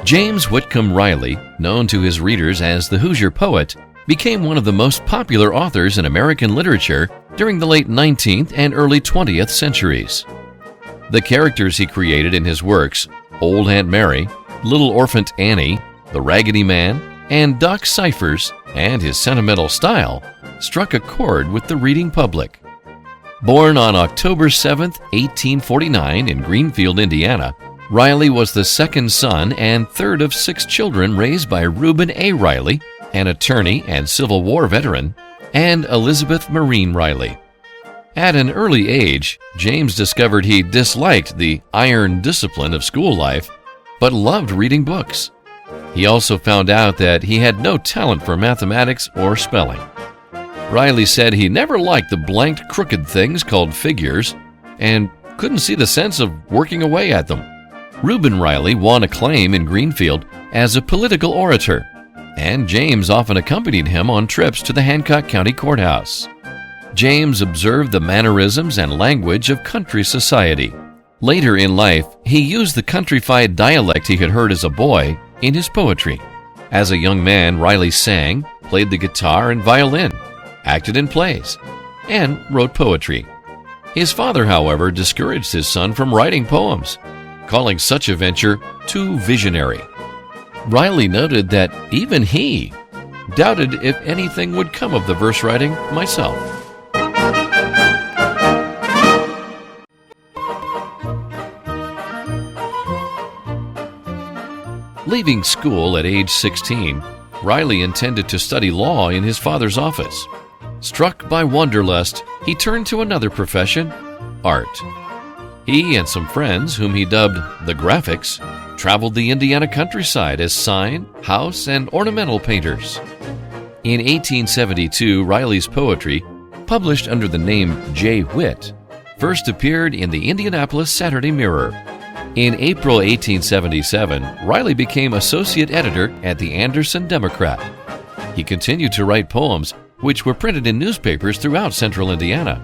James Whitcomb Riley, known to his readers as the Hoosier Poet, became one of the most popular authors in American literature during the late 19th and early 20th centuries. The characters he created in his works, Old Aunt Mary, Little Orphan Annie, The Raggedy Man, and Doc Cyphers, and his sentimental style, struck a chord with the reading public. Born on October 7, 1849 in Greenfield, Indiana, Riley was the second son and third of 6 children raised by Reuben A. Riley, an attorney and Civil War veteran, and Elizabeth Marine Riley. At an early age, James discovered he disliked the iron discipline of school life, but loved reading books. He also found out that he had no talent for mathematics or spelling. Riley said he never liked the blanked, crooked things called figures and couldn't see the sense of working away at them. Reuben Riley won acclaim in Greenfield as a political orator, and James often accompanied him on trips to the Hancock County Courthouse. James observed the mannerisms and language of country society. Later in life, he used the countrified dialect he had heard as a boy in his poetry. As a young man, Riley sang, played the guitar and violin, acted in plays, and wrote poetry. His father, however, discouraged his son from writing poems, calling such a venture too visionary. Riley noted that even he doubted if anything would come of the verse writing myself. Leaving school at age 16, Riley intended to study law in his father's office. Struck by wanderlust, he turned to another profession, art. He and some friends, whom he dubbed the Graphics, traveled the Indiana countryside as sign, house, and ornamental painters. In 1872, Riley's poetry, published under the name J. Whit, first appeared in the Indianapolis Saturday Mirror. In April 1877, Riley became associate editor at the Anderson Democrat. He continued to write poems, which were printed in newspapers throughout central Indiana.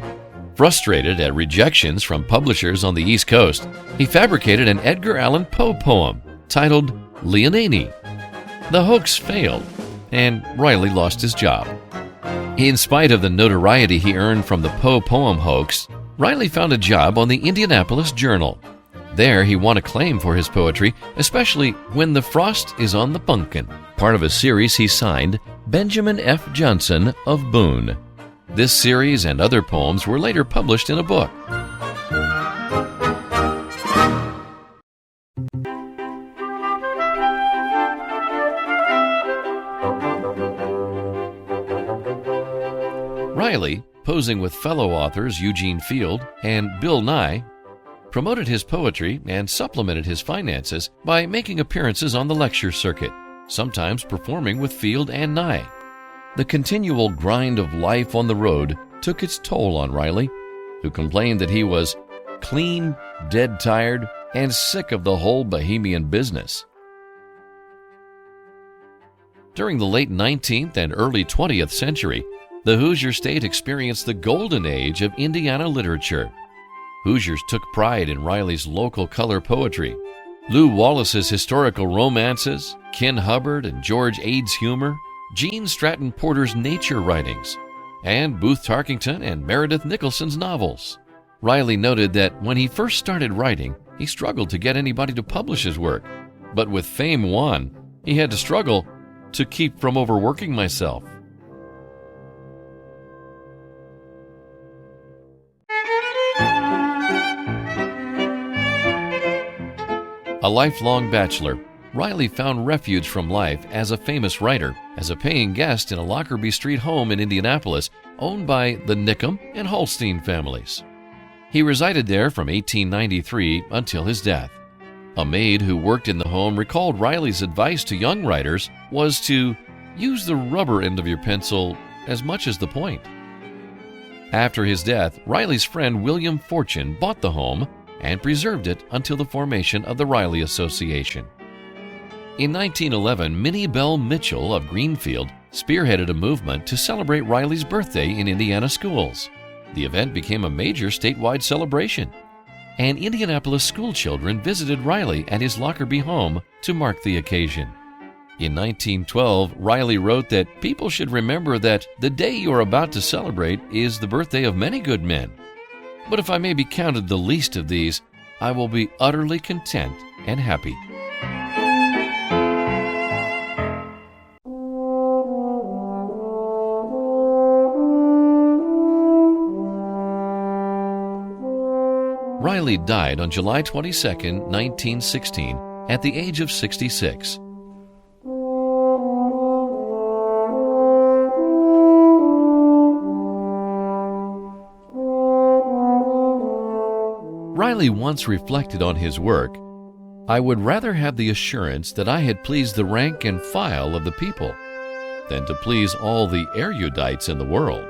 Frustrated at rejections from publishers on the East Coast, he fabricated an Edgar Allan Poe poem titled Leonine. The hoax failed, and Riley lost his job. In spite of the notoriety he earned from the Poe poem hoax, Riley found a job on the Indianapolis Journal. There he won acclaim for his poetry, especially When the Frost is on the Pumpkin, part of a series he signed Benjamin F. Johnson of Boone. This series and other poems were later published in a book. Riley, posing with fellow authors Eugene Field and Bill Nye, promoted his poetry and supplemented his finances by making appearances on the lecture circuit, sometimes performing with Field and Nye. The continual grind of life on the road took its toll on Riley, who complained that he was clean, dead tired, and sick of the whole Bohemian business. During the late 19th and early 20th century, the Hoosier State experienced the golden age of Indiana literature. Hoosiers took pride in Riley's local color poetry, Lew Wallace's historical romances, Ken Hubbard and George Ade's humor, Gene Stratton Porter's nature writings, and Booth Tarkington and Meredith Nicholson's novels. Riley noted that when he first started writing, he struggled to get anybody to publish his work, but with fame won, he had to struggle to keep from overworking myself. A lifelong bachelor, Riley found refuge from life as a famous writer, as a paying guest in a Lockerby Street home in Indianapolis, owned by the Nickham and Holstein families. He resided there from 1893 until his death. A maid who worked in the home recalled Riley's advice to young writers was to use the rubber end of your pencil as much as the point. After his death, Riley's friend William Fortune bought the home and preserved it until the formation of the Riley Association. In 1911, Minnie Bell Mitchell of Greenfield spearheaded a movement to celebrate Riley's birthday in Indiana schools. The event became a major statewide celebration. and Indianapolis schoolchildren visited Riley at his Lockerby home to mark the occasion. In 1912, Riley wrote that people should remember that the day you are about to celebrate is the birthday of many good men. But if I may be counted the least of these, I will be utterly content and happy. Riley died on July 22, 1916, at the age of 66. Riley once reflected on his work, "I would rather have the assurance that I had pleased the rank and file of the people than to please all the erudites in the world."